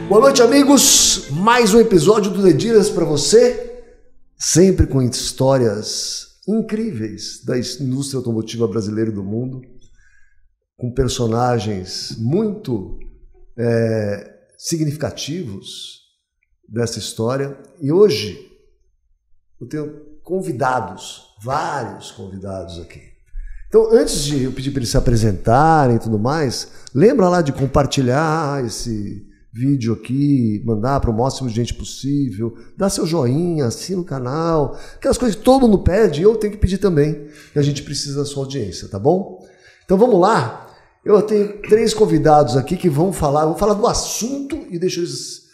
Boa noite, amigos. Mais um episódio do Dediras para você, sempre com histórias incríveis da indústria automotiva brasileira e do mundo, com personagens muito significativos dessa história. E hoje eu tenho convidados, vários convidados aqui. Então, antes de eu pedir para eles se apresentarem e tudo mais, lembra lá de compartilhar esse vídeo aqui, mandar para o máximo de gente possível, dá seu joinha, assina o canal, aquelas coisas que todo mundo pede e eu tenho que pedir também, que a gente precisa da sua audiência, tá bom? Então vamos lá, eu tenho 3 convidados aqui que vão falar do assunto e deixo eles,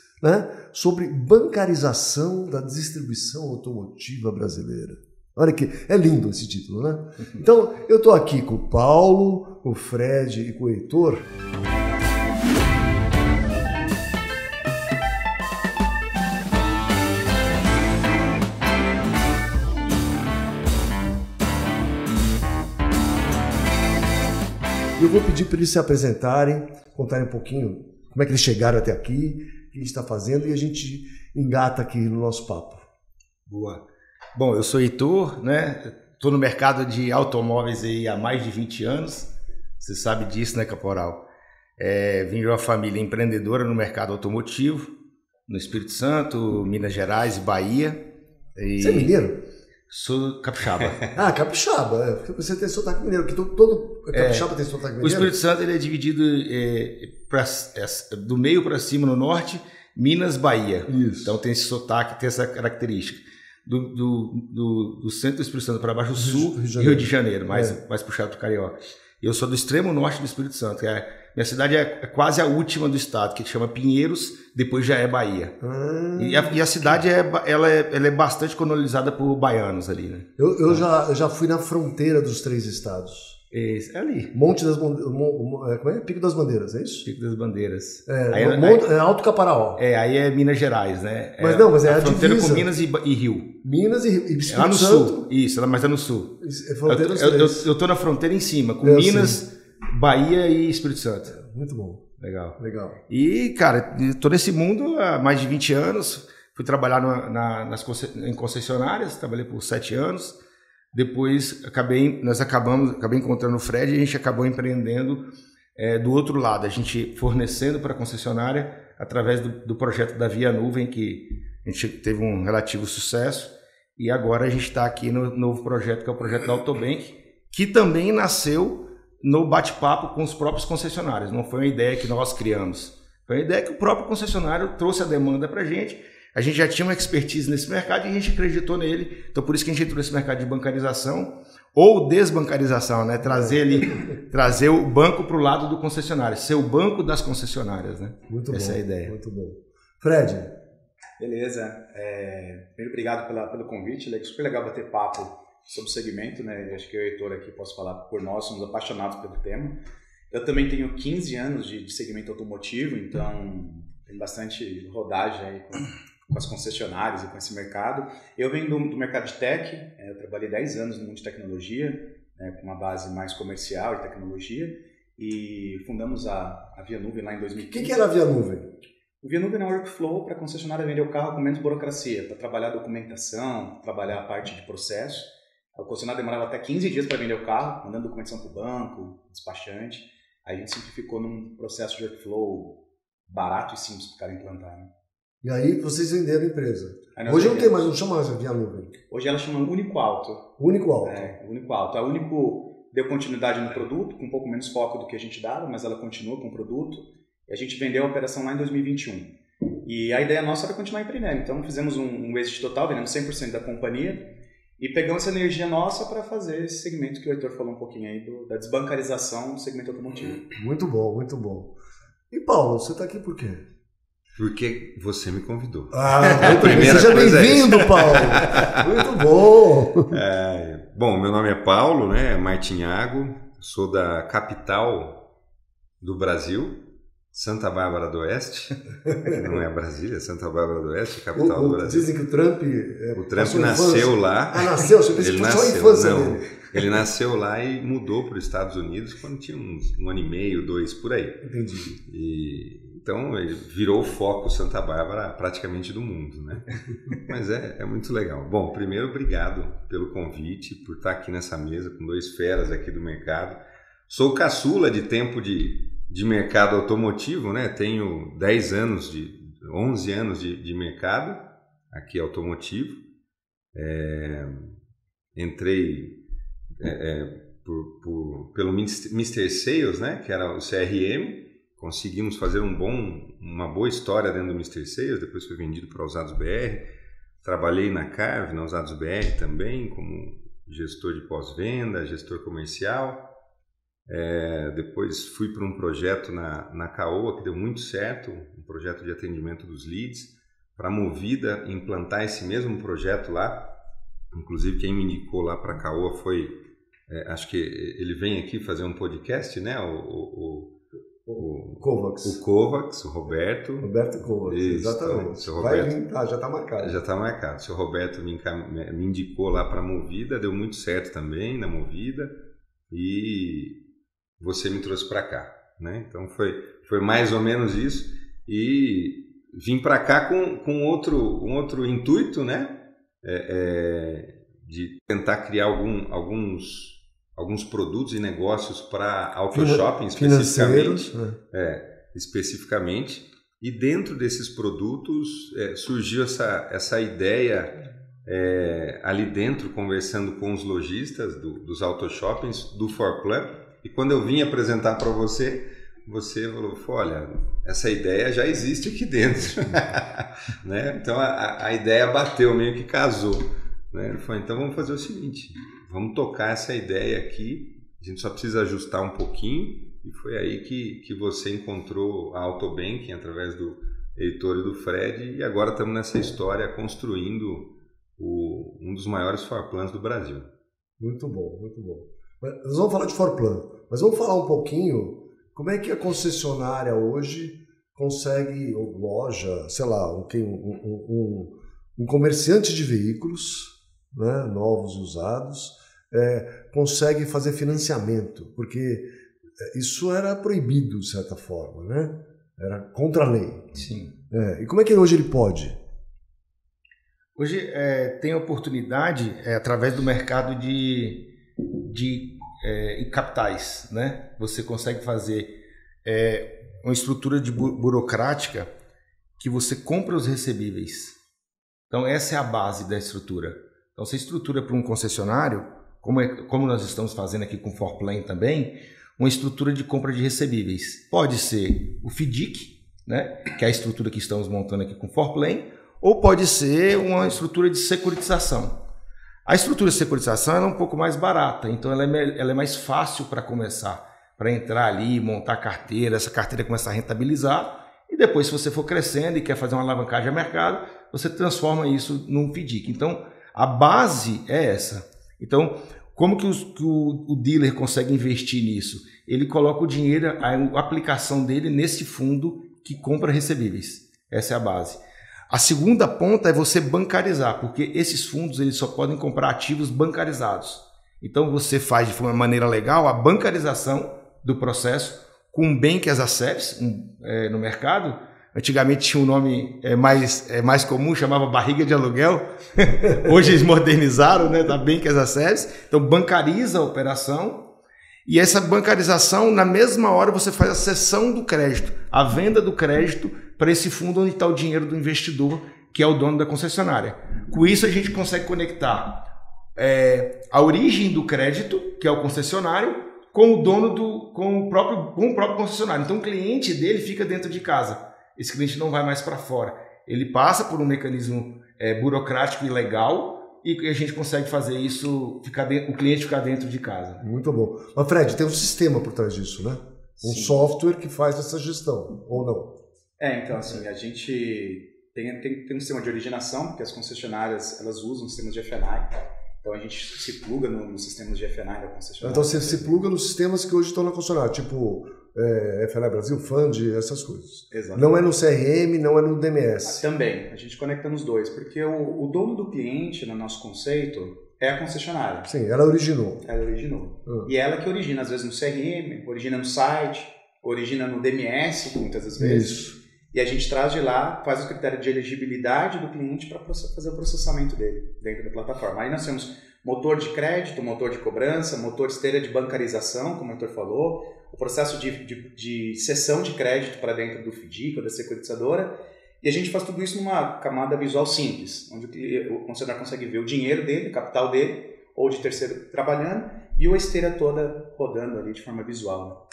sobre bancarização da distribuição automotiva brasileira. Olha que é lindo esse título, né? Então eu estou aqui com o Paulo, com o Fred e com o Heitor. Eu vou pedir para eles se apresentarem, contarem um pouquinho como é que eles chegaram até aqui, o que a gente está fazendo, e a gente engata aqui no nosso papo. Boa. Bom, eu sou Heitor, Estou no mercado de automóveis aí há mais de 20 anos. Você sabe disso, né, Caporal? Vim de uma família empreendedora no mercado automotivo, no Espírito Santo, Minas Gerais e Bahia. Você é mineiro? Sou capixaba. Capixaba. Porque você tem sotaque mineiro, que todo capixaba tem sotaque mineiro. O Espírito Santo ele é dividido do meio para cima no norte, Minas, Bahia. Isso. Então tem esse sotaque, tem essa característica. Do centro do Espírito Santo para baixo, do sul, Rio de Janeiro, mais puxado para o Carioca. Eu sou do extremo norte do Espírito Santo. Minha cidade é quase a última do estado, que chama Pinheiros, depois já é Bahia. E a cidade ela é bastante colonizada por baianos ali, né? Eu já fui na fronteira dos 3 estados. É ali. Monte das Bandeiras. Pico das Bandeiras, é isso? Pico das Bandeiras. Alto Caparaó. Aí é Minas Gerais, né? Mas é a fronteira divisa. com Minas e Rio. Minas e Rio. E é lá no sul. Isso, mas é no sul. Eu tô na fronteira em cima, com Minas, Bahia e Espírito Santo. Muito bom. Legal. E, cara, tô nesse mundo há mais de 20 anos. Fui trabalhar em concessionárias, trabalhei por 7 anos. Depois acabei encontrando o Fred e a gente acabou empreendendo do outro lado, a gente fornecendo para a concessionária através do projeto da Via Nuvem, que a gente teve um relativo sucesso, e agora a gente está aqui no novo projeto, que é o projeto da Autobank, que também nasceu no bate-papo com os próprios concessionários, não foi uma ideia que nós criamos, foi uma ideia que o próprio concessionário trouxe a demanda para a gente já tinha uma expertise nesse mercado e a gente acreditou nele. Então, por isso que a gente entrou nesse mercado de bancarização ou desbancarização, né? Trazer o banco para o lado do concessionário, ser o banco das concessionárias, né? Essa é a ideia. Muito bom. Fred. Beleza. Primeiro, obrigado pelo convite. Super legal bater papo sobre o segmento, né? Acho que eu e o Heitor aqui posso falar por nós, somos apaixonados pelo tema. Eu também tenho 15 anos de segmento automotivo, então tem bastante rodagem aí com as concessionárias e com esse mercado. Eu venho do mercado de tech, eu trabalhei 10 anos no mundo de tecnologia, com uma base mais comercial e tecnologia, e fundamos a Via Nuvem lá em 2015. O que era a Via Nuvem? O Via Nuvem é um workflow para a concessionária vender o carro com menos burocracia, para trabalhar a documentação, trabalhar a parte de processo. A concessionária demorava até 15 dias para vender o carro, mandando documentação para o banco, despachante. Aí a gente simplificou num processo de workflow barato e simples para o cara implantar, né? E aí vocês venderam a empresa. Hoje não tem mais, não chama mais a Via Nuvem. Hoje ela chama Único Auto. Único Auto. Único Auto. A Único deu continuidade no produto, com um pouco menos foco do que a gente dava, mas ela continua com o produto. E a gente vendeu a operação lá em 2021. E a ideia nossa era continuar empreendendo. Então fizemos um exit total, vendemos 100% da companhia e pegamos essa energia nossa para fazer esse segmento que o Heitor falou um pouquinho aí, da desbancarização do segmento automotivo. Muito bom, muito bom. E Paulo, você está aqui por quê? Porque você me convidou. Seja bem-vindo, Paulo. Muito bom. Bom, meu nome é Paulo, Martinhago, sou da capital do Brasil, Santa Bárbara do Oeste, não é Brasília, Santa Bárbara do Oeste, capital do Brasil. Dizem que o Trump nasceu lá. Nasceu? Você pensou que foi só a infância dele. Ele nasceu lá e mudou para os Estados Unidos quando tinha um ano e meio, 2, por aí. Entendi. E Então, ele virou o foco Santa Bárbara praticamente do mundo, né? Mas é muito legal. Bom, primeiro, obrigado pelo convite, por estar aqui nessa mesa com 2 feras aqui do mercado. Sou caçula de tempo de mercado automotivo, né? Tenho 11 anos de mercado aqui automotivo. Entrei pelo Mr. Sales, né? Que era o CRM. Conseguimos fazer uma boa história dentro do Mr. Sales, depois foi vendido para a Usados BR. Trabalhei na Carve, na Usados BR também, como gestor de pós-venda, gestor comercial. Depois fui para um projeto na Caoa, que deu muito certo, um projeto de atendimento dos leads, para a Movida implantar esse mesmo projeto lá. Inclusive, quem me indicou lá para a Caoa foi, acho que ele vem aqui fazer um podcast, né? O Kovacs. O Kovacs, o Roberto. Roberto Kovacs, isso, exatamente. Então, Roberto, vai vir, já está marcado. Já está marcado. O seu Roberto me indicou lá para a Movida, deu muito certo também na Movida, e você me trouxe para cá, né? Então foi mais ou menos isso, e vim para cá com um outro intuito, né? De tentar criar alguns produtos e negócios para auto-shopping especificamente, e dentro desses produtos surgiu essa ideia ali dentro, conversando com os lojistas dos auto-shoppings, do Forplan, e quando eu vim apresentar para você falou, olha, essa ideia já existe aqui dentro. Né? Então a ideia bateu, meio que casou. Né? Ele falou, então vamos fazer o seguinte, vamos tocar essa ideia aqui, a gente só precisa ajustar um pouquinho, e foi aí que você encontrou a Autobanking através do Heitor e do Fred, e agora estamos nessa história construindo um dos maiores Forplans do Brasil. Muito bom, muito bom. Nós vamos falar de Forplan, mas vamos falar um pouquinho como é que a concessionária hoje consegue, ou loja, sei lá, um comerciante de veículos, né, novos e usados, consegue fazer financiamento, porque isso era proibido de certa forma, né? Era contra a lei. Sim. E como é que hoje ele pode? Hoje tem a oportunidade, através do mercado de capitais, né? Você consegue fazer uma estrutura burocrática que você compra os recebíveis. Então essa é a base da estrutura. Então você estrutura para um concessionário, como nós estamos fazendo aqui com o Forplan também, uma estrutura de compra de recebíveis. Pode ser o FDIC, né? Que é a estrutura que estamos montando aqui com o Forplan, ou pode ser uma estrutura de securitização. A estrutura de securitização é um pouco mais barata, então ela é mais fácil para começar, para entrar ali, montar a carteira, essa carteira começar a rentabilizar, e depois, se você for crescendo e quer fazer uma alavancagem a mercado, você transforma isso num FDIC. Então, a base é essa. Então, como que o dealer consegue investir nisso? Ele coloca o dinheiro, a aplicação dele nesse fundo que compra recebíveis. Essa é a base. A segunda ponta é você bancarizar, porque esses fundos eles só podem comprar ativos bancarizados. Então você faz de uma maneira legal a bancarização do processo com um Bank as a Service no mercado. Antigamente tinha um nome mais comum, chamava barriga de aluguel. Hoje eles modernizaram, né, da Bank as a Service. Então bancariza a operação, e essa bancarização, na mesma hora você faz a cessão do crédito, a venda do crédito para esse fundo onde está o dinheiro do investidor, que é o dono da concessionária. Com isso a gente consegue conectar a origem do crédito, que é o concessionário, com o dono com o próprio concessionário. Então o cliente dele fica dentro de casa. Esse cliente não vai mais para fora. Ele passa por um mecanismo burocrático e legal, e a gente consegue fazer isso, o cliente ficar dentro de casa. Muito bom. Mas Fred, tem um sistema por trás disso, né? Um software que faz essa gestão, ou não? Então assim, a gente tem um sistema de originação, porque as concessionárias elas usam sistemas de F&I. Então a gente se pluga nos sistemas de F&I da concessionária. Então você se pluga nos sistemas que hoje estão na concessionária, tipo F&I Brasil, Fund, essas coisas. Exatamente. Não é no CRM, não é no DMS. Também, a gente conecta nos dois, porque o dono do cliente, no nosso conceito, é a concessionária. Sim, ela originou. Ela originou. E ela que origina, às vezes no CRM, origina no site, origina no DMS, muitas das vezes. Isso. E a gente traz de lá, faz o critério de elegibilidade do cliente para fazer o processamento dele dentro da plataforma. Aí nós temos motor de crédito, motor de cobrança, motor esteira de bancarização, como o Heitor falou, o processo de cessão de crédito para dentro do FDIC ou da securitizadora. E a gente faz tudo isso numa camada visual simples, onde o concessionário consegue ver o dinheiro dele, o capital dele, ou de terceiro trabalhando, e a esteira toda rodando ali de forma visual.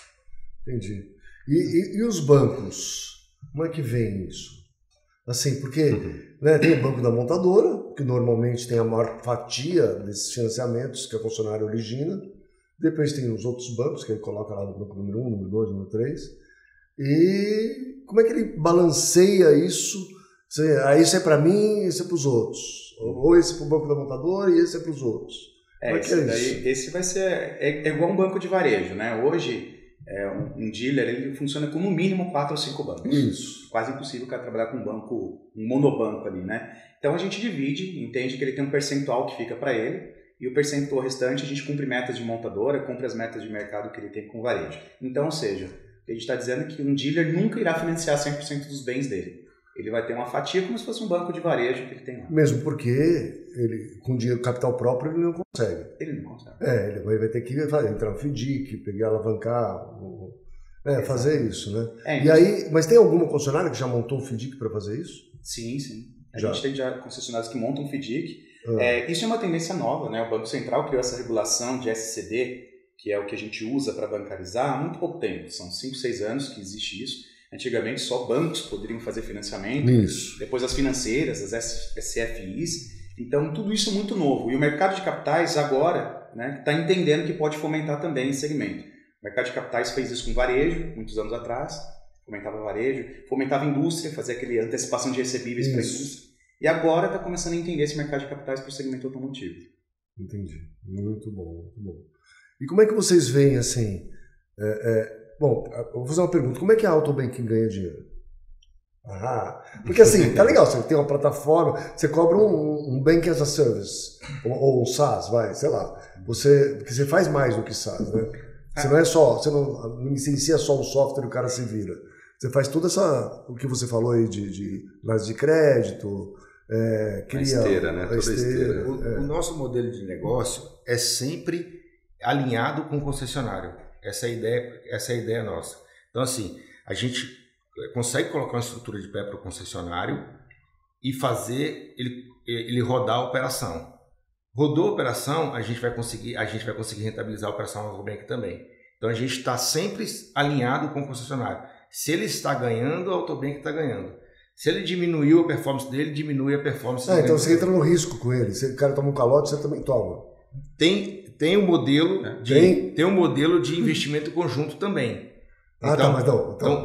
Entendi. E os bancos? Como é que vem isso? Assim, porque né, tem o banco da montadora, que normalmente tem a maior fatia desses financiamentos que a concessionária origina. Depois tem os outros bancos, que ele coloca lá no banco número 1, número 2, número 3. E como é que ele balanceia isso? Isso é para mim, isso é para os outros. Ou esse é para o banco da montadora e esse é para os outros. Esse vai ser... É igual um banco de varejo, né? Hoje... um dealer ele funciona com no mínimo 4 ou 5 bancos. Isso. Quase impossível o cara trabalhar com um monobanco ali, né? Então a gente divide, entende que ele tem um percentual que fica para ele e o percentual restante a gente cumpre metas de montadora, cumpre as metas de mercado que ele tem com o varejo. Então, ou seja, a gente está dizendo que um dealer nunca irá financiar 100% dos bens dele. Ele vai ter uma fatia como se fosse um banco de varejo que ele tem lá. Mesmo porque ele, com dinheiro capital próprio ele não consegue. Ele não consegue. Ele vai ter que entrar no FDIC, pegar, alavancar, fazer isso, né? E aí, mas tem alguma concessionária que já montou um FDIC para fazer isso? Sim. A gente tem já concessionários que montam um FDIC. Isso é uma tendência nova, né? O Banco Central criou essa regulação de SCD, que é o que a gente usa para bancarizar, há muito pouco tempo. São 5, 6 anos que existe isso. Antigamente só bancos poderiam fazer financiamento, isso. Depois as financeiras, as SFIs. Então tudo isso é muito novo. E o mercado de capitais agora está entendendo que pode fomentar também esse segmento. O mercado de capitais fez isso com varejo, muitos anos atrás, fomentava varejo, fomentava indústria, fazia aquele antecipação de recebíveis para a indústria. E agora está começando a entender esse mercado de capitais para o segmento automotivo. Entendi. Muito bom, muito bom. E como é que vocês veem assim... Bom, eu vou fazer uma pergunta. Como é que a Autobanking ganha dinheiro? Porque assim, tá legal, você tem uma plataforma, você cobra um Bank as a Service, ou um SaaS, sei lá. Porque você faz mais do que SaaS, né? Você não inicia só um software e o cara se vira. Você faz toda o que você falou aí de análise de crédito, cria... A esteira, né? Toda a esteira. O nosso modelo de negócio é sempre alinhado com o concessionário. Essa é a ideia nossa. Então, assim, a gente consegue colocar uma estrutura de pé para o concessionário e fazer ele rodar a operação. Rodou a operação, a gente vai conseguir rentabilizar a operação na Autobank também. Então, a gente está sempre alinhado com o concessionário. Se ele está ganhando, a Autobank está ganhando. Se ele diminuiu a performance dele, diminui a performance dele. Então, você entra no risco com ele. Se o cara toma um calote, você também toma. Tem um modelo de investimento conjunto também.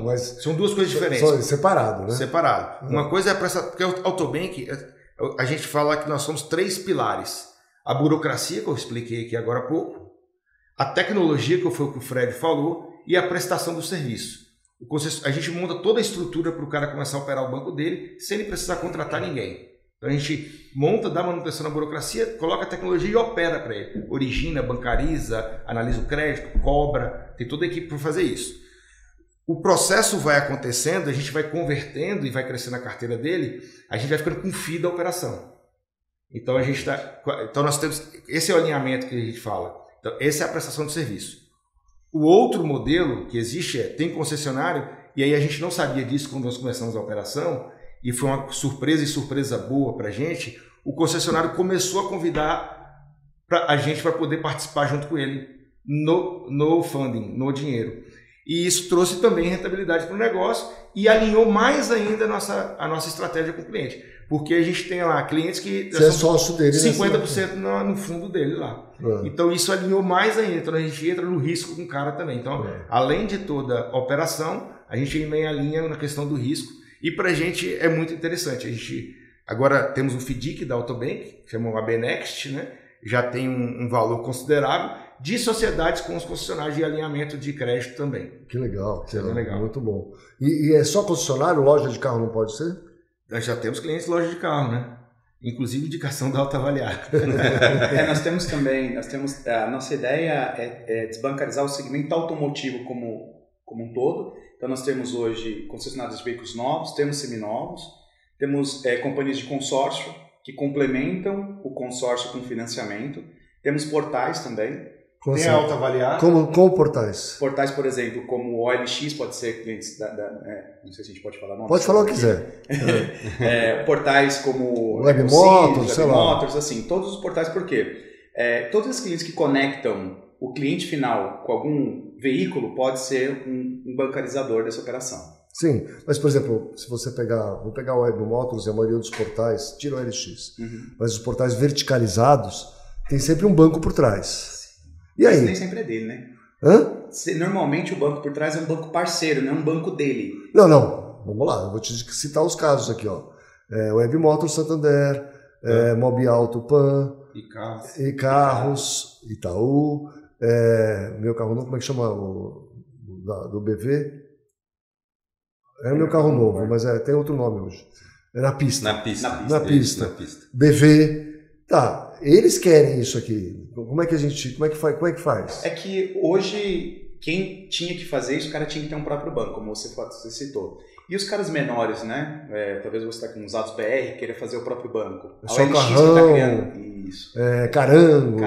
Mas são duas coisas diferentes. Separado, né? Separado. Uma coisa é para essa... Porque o Autobank, a gente fala que nós somos 3 pilares. A burocracia, que eu expliquei aqui agora há pouco. A tecnologia, que foi o que o Fred falou. E a prestação do serviço. A gente monta toda a estrutura para o cara começar a operar o banco dele sem ele precisar contratar ninguém. Então a gente monta, dá manutenção na burocracia, coloca a tecnologia e opera para ele. Origina, bancariza, analisa o crédito, cobra, tem toda a equipe para fazer isso. O processo vai acontecendo, a gente vai convertendo e vai crescendo a carteira dele, a gente vai ficando com o FII da operação. Então nós temos, esse é o alinhamento que a gente fala. Então essa é a prestação de serviço. O outro modelo que existe tem concessionário, e aí a gente não sabia disso quando nós começamos a operação, e foi uma surpresa boa para a gente, o concessionário começou a convidar a gente para poder participar junto com ele no funding, no dinheiro. E isso trouxe também rentabilidade para o negócio e alinhou mais ainda a nossa estratégia com o cliente. Porque a gente tem lá clientes que... Você é sócio dele. 50% no fundo dele lá. Então isso alinhou mais ainda. Então a gente entra no risco com o cara também. Então, além de toda a operação, a gente também alinha na questão do risco. E para a gente é muito interessante. A gente agora temos um FDIC da Autobank, que chama AB Next, né? Já tem um valor considerável de sociedades com os concessionários de alinhamento de crédito também. Que legal, legal. Muito bom. E é só concessionário? Loja de carro não pode ser? Nós já temos clientes de loja de carro, né? Inclusive indicação da autoavaliada. Nós temos a nossa ideia é desbancarizar o segmento automotivo como como um todo. Então nós temos hoje concessionários de veículos novos, temos seminovos, temos companhias de consórcio que complementam o consórcio com financiamento, temos portais também. Tem a autoavaliar. Como portais? Portais, por exemplo, como o OLX, pode ser clientes não sei se a gente pode falar. Não, pode falar o que quiser. Portais como Webmotors, assim, todos os portais, por quê? Todos os clientes que conectam o cliente final com algum veículo pode ser um bancarizador dessa operação. Sim, mas por exemplo, se você vou pegar o Webmotors e a maioria dos portais, tira o OLX, mas os portais verticalizados tem sempre um banco por trás. E aí? Mas nem sempre é dele, né? Hã? Normalmente o banco por trás é um banco parceiro, não é um banco dele. Não. Vamos lá, eu vou te citar os casos aqui, ó. Webmotors, Santander, Mobiauto, Pan, e Carros, Itaú, meu carro novo, como é que chama do BV? Meu carro novo, mas tem outro nome hoje. Na pista. Na pista. BV. Tá, eles querem isso aqui. Como é que faz? É que hoje, quem tinha que fazer isso, o cara tinha que ter um próprio banco, como você citou. E os caras menores, né? Talvez você está com uns dados BR, queira fazer o próprio banco. A OLX que está criando. Isso. Carango.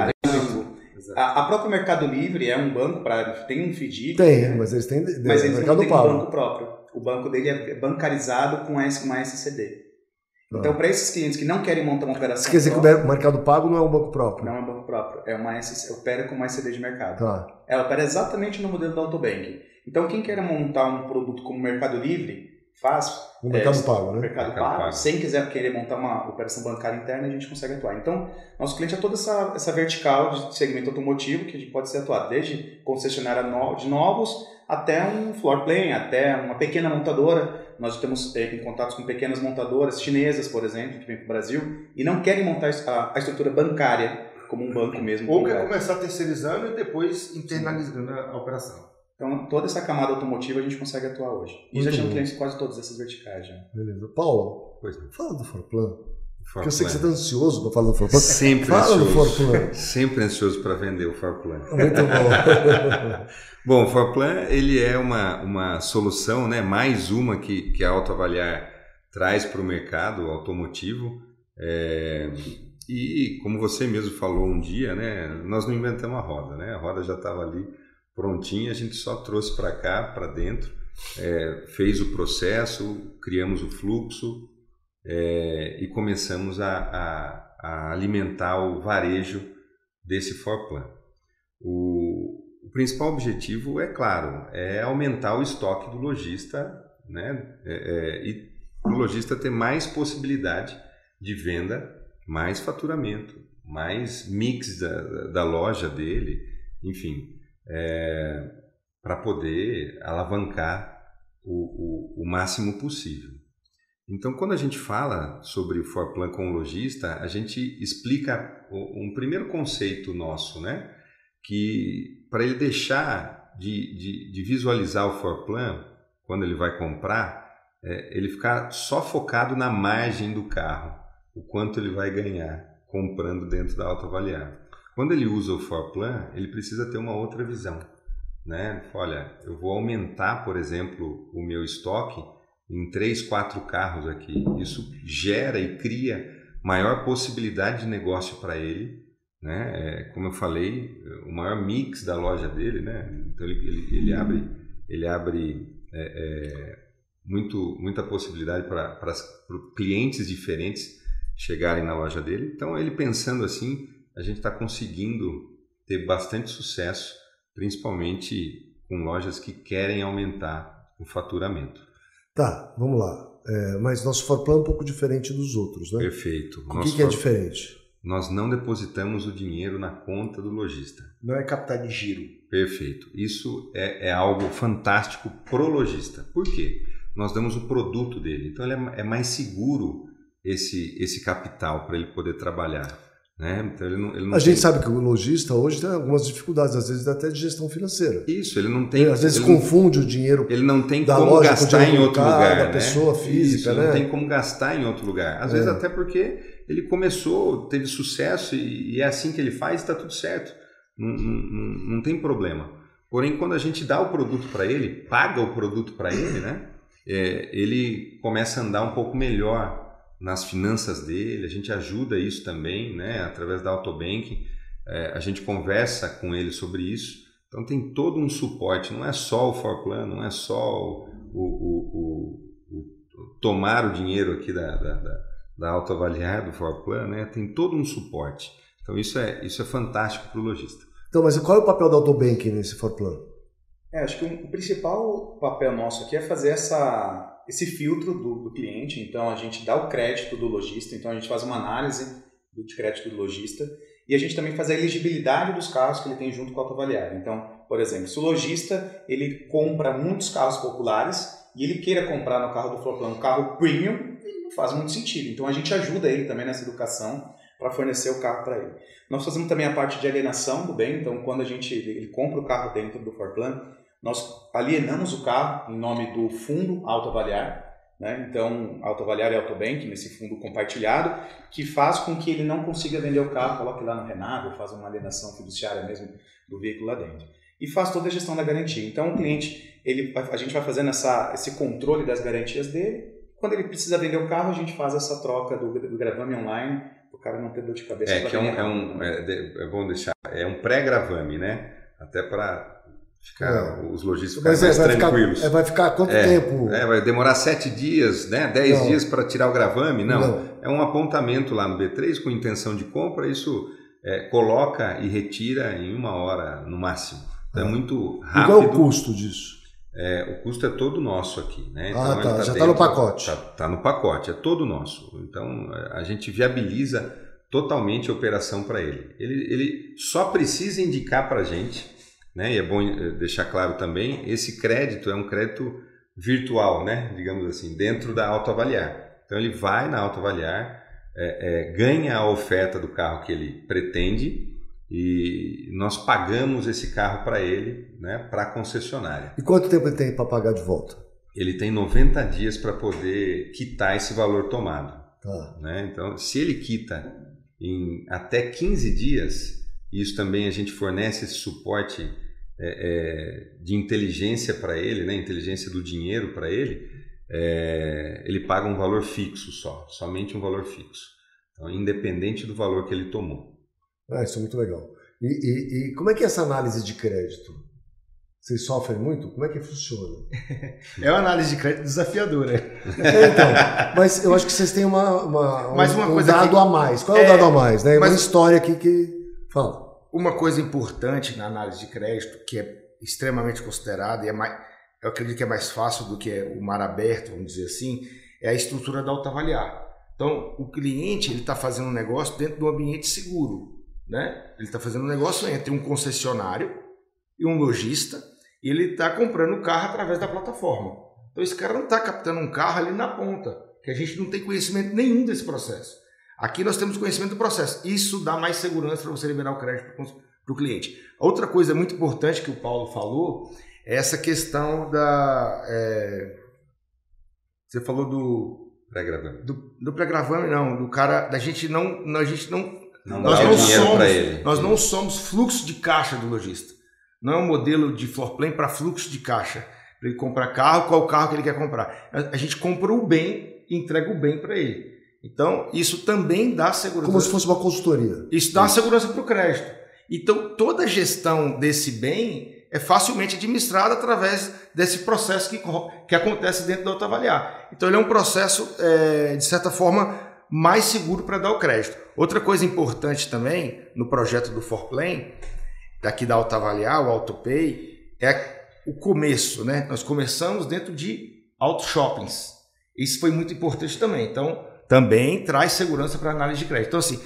A própria Mercado Livre é um banco, tem um FDIC. Tem, mas eles têm mas eles não têm um Pago. banco próprio. O banco dele é bancarizado com uma SCD. Então, para esses clientes que não querem montar uma operação... Isso quer dizer que o Mercado Pago não é um banco próprio? Não é um banco próprio. Opera com uma SCD de mercado. Tá. Ela opera exatamente no modelo da Autobank. Então, quem quer montar um produto como o Mercado Livre, faz... O Mercado Pago, né? Mercado Pago. Sem querer montar uma operação bancária interna, a gente consegue atuar. Então, nosso cliente é toda essa vertical de segmento automotivo que a gente pode ser atuado. Desde concessionária de novos até um floor plan, até uma pequena montadora. Nós estamos em contato com pequenas montadoras chinesas, por exemplo, que vêm para o Brasil e não querem montar a estrutura bancária como um banco mesmo. Ou quer começar terceirizando e depois internalizando a operação. Então, toda essa camada automotiva a gente consegue atuar hoje. E já temos clientes em quase todas essas verticais. Já. Beleza. Paulo, fala do Forplan. Porque eu sei que você está ansioso para falar do Forplan. Sempre fala ansioso. Do Forplan. Sempre ansioso para vender o Forplan. Muito bom. Bom, o Forplan ele é uma solução, né, mais uma que a Autoavaliar traz para o mercado automotivo. E como você mesmo falou um dia, né, nós não inventamos a roda, né? A roda já estava ali prontinha, a gente só trouxe para cá, para dentro, fez o processo, criamos o fluxo e começamos a alimentar o varejo desse Forplan. O principal objetivo, é claro, é aumentar o estoque do lojista, né? E o lojista ter mais possibilidade de venda, mais faturamento, mais mix da loja dele, enfim, para poder alavancar o máximo possível. Então, quando a gente fala sobre o Forplan com o lojista, a gente explica um primeiro conceito nosso, né? Que para ele deixar de visualizar o Forplan, quando ele vai comprar, ele ficar só focado na margem do carro, o quanto ele vai ganhar comprando dentro da Autoavaliar. Quando ele usa o Forplan, ele precisa ter uma outra visão, né? Olha, eu vou aumentar, por exemplo, o meu estoque em 3, 4 carros aqui. Isso gera e cria maior possibilidade de negócio para ele, né? Como eu falei, o maior mix da loja dele, né? Então ele abre muita possibilidade para clientes diferentes chegarem na loja dele. Então, ele pensando assim, a gente está conseguindo ter bastante sucesso, principalmente com lojas que querem aumentar o faturamento. Tá, vamos lá. Mas nosso Forplan é um pouco diferente dos outros, né? Perfeito. O que é diferente? Nós não depositamos o dinheiro na conta do lojista. Não é capital de giro. Perfeito. Isso é algo fantástico pro lojista. Por quê? Nós damos o produto dele. Então, ele é mais seguro esse capital para ele poder trabalhar. Né? Então, ele não gente sabe que o lojista hoje tem algumas dificuldades, às vezes até de gestão financeira. Isso, ele não tem... Às vezes confunde o dinheiro. Ele não tem da como loja gastar em outro lugar. Da né? pessoa física, Isso, né? Não tem como gastar em outro lugar. Às vezes até porque ele começou, teve sucesso e é assim que ele faz e está tudo certo. Não tem problema. Porém, quando a gente dá o produto para ele, paga o produto para ele, né? Ele começa a andar um pouco melhor nas finanças dele, a gente ajuda isso também, né? Através da Autobank, a gente conversa com ele sobre isso. Então tem todo um suporte, não é só o Forplan, não é só o tomar o dinheiro aqui da Autoavaliar, do Forplan, né? Tem todo um suporte. Então isso é fantástico para o lojista. Então, mas qual é o papel da Autobank nesse Forplan? Acho que o principal papel nosso aqui é fazer esse filtro do cliente. Então a gente dá o crédito do lojista, então a gente faz uma análise de crédito do lojista e a gente também faz a elegibilidade dos carros que ele tem junto com a Autoavaliar. Então, por exemplo, se o lojista ele compra muitos carros populares e ele queira comprar no carro do Forplan um carro premium, não faz muito sentido. Então a gente ajuda ele também nessa educação para fornecer o carro para ele. Nós fazemos também a parte de alienação do bem. Então quando ele compra o carro dentro do Forplan, nós alienamos o carro em nome do fundo Autoavaliar, né? Então, Autoavaliar e Autobank, nesse fundo compartilhado, que faz com que ele não consiga vender o carro, coloque lá no Renavo, faz uma alienação fiduciária mesmo do veículo lá dentro. E faz toda a gestão da garantia. Então, o cliente, a gente vai fazendo esse controle das garantias dele. Quando ele precisa vender o carro, a gente faz essa troca do gravame online, para o cara não ter dor de cabeça. É bom deixar, é um pré-gravame, né? Até para os lojistas ficarem mais tranquilos. Vai ficar quanto tempo? Vai demorar 7 dias, né? 10 dias para tirar o gravame? Não. É um apontamento lá no B3 com intenção de compra, isso coloca e retira em 1 hora no máximo. Então é muito rápido. E qual é o custo disso? O custo é todo nosso aqui, né? Então, já está no pacote. Está no pacote, é todo nosso. Então a gente viabiliza totalmente a operação para ele. Ele só precisa indicar para a gente, né? E é bom deixar claro também, esse crédito é um crédito virtual, né? Digamos assim, dentro da Autoavaliar. Então ele vai na Autoavaliar, ganha a oferta do carro que ele pretende e nós pagamos esse carro para ele, né? Para a concessionária. E quanto tempo ele tem para pagar de volta? Ele tem 90 dias para poder quitar esse valor tomado. Tá. Né? Então, se ele quita em até 15 dias, isso também a gente fornece esse suporte de inteligência para ele, né? Inteligência do dinheiro para ele, ele paga um valor fixo somente um valor fixo. Então, independente do valor que ele tomou. Isso é muito legal. E como é que é essa análise de crédito? Vocês sofrem muito? Como é que funciona? É uma análise de crédito desafiadora. Então, mas eu acho que vocês têm um dado a mais. Qual é o dado a mais? Né? Uma história aqui que fala. Uma coisa importante na análise de crédito, que é extremamente considerada, e eu acredito que é mais fácil do que o mar aberto, vamos dizer assim, é a estrutura da Autoavaliar. Então, o cliente está fazendo um negócio dentro de um ambiente seguro. Né? Ele está fazendo um negócio entre um concessionário e um lojista, e ele está comprando o carro através da plataforma. Então, esse cara não está captando um carro ali na ponta, que a gente não tem conhecimento nenhum desse processo. Aqui nós temos conhecimento do processo. Isso dá mais segurança para você liberar o crédito para o cliente. Outra coisa muito importante que o Paulo falou é essa questão você falou do pré-gravame. Do pré-gravame, não. Do cara, da gente não. Nós não somos fluxo de caixa do lojista. Não é um modelo de floor plan para fluxo de caixa. Para ele comprar carro, qual carro que ele quer comprar. A gente compra o bem e entrega o bem para ele. Então, isso também dá segurança. Como se fosse uma consultoria. Isso dá segurança para o crédito. Então, toda a gestão desse bem é facilmente administrada através desse processo que acontece dentro da Autoavaliar. Então, ele é um processo, de certa forma, mais seguro para dar o crédito. Outra coisa importante também no projeto do Forplan, daqui da Autoavaliar, o AutoPay, é o começo, né? Nós começamos dentro de auto-shoppings. Isso foi muito importante também. Então, também traz segurança para a análise de crédito. Então, assim,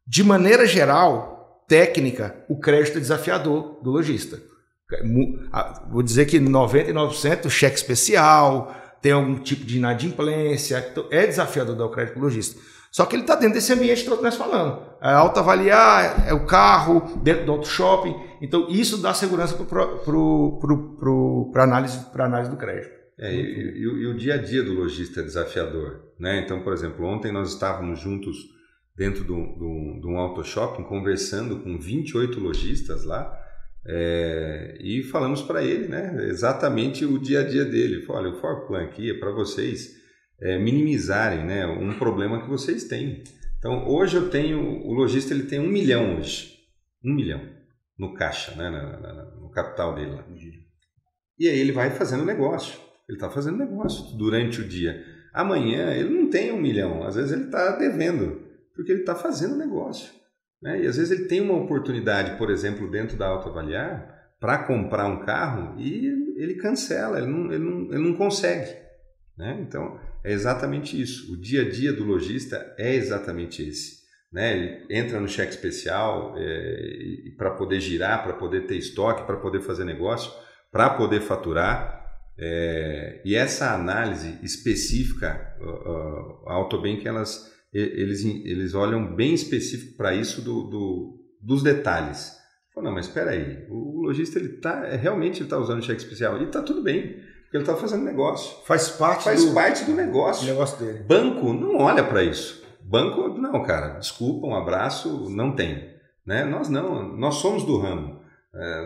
de maneira geral, técnica, o crédito é desafiador do lojista. Vou dizer que 99% cheque especial, tem algum tipo de inadimplência, então é desafiador dar o crédito para o lojista. Só que ele está dentro desse ambiente que nós falamos. É Autoavaliar, é o carro, dentro do auto shopping. Então, isso dá segurança para a análise do crédito. E o dia a dia do lojista é desafiador. Né? Então, por exemplo, ontem nós estávamos juntos dentro de um auto shopping, conversando com 28 lojistas lá, E falamos para ele, né, exatamente o dia a dia dele. Falou, olha, o Forplan aqui é para vocês minimizarem, né, um problema que vocês têm. Então, hoje o lojista ele tem 1 milhão hoje. 1 milhão no caixa, né, no capital dele lá. E aí ele vai fazendo negócio. Ele está fazendo negócio durante o dia. Amanhã ele não tem 1 milhão. Às vezes ele está devendo, porque ele está fazendo negócio. Né? E às vezes ele tem uma oportunidade, por exemplo, dentro da Autoavaliar, para comprar um carro e ele cancela, ele não consegue. Né? Então, é exatamente isso. O dia a dia do lojista é exatamente esse. Né? Ele entra no cheque especial para poder girar, para poder ter estoque, para poder fazer negócio, para poder faturar. E essa análise específica, a Autobank, eles olham bem específico para isso dos detalhes. Não, mas espera aí, o lojista realmente está usando cheque especial e está tudo bem, porque ele está fazendo negócio. Faz parte do negócio dele. Banco não olha para isso. Banco, não, cara, desculpa, um abraço, não tem. Né? Nós não, nós somos do ramo.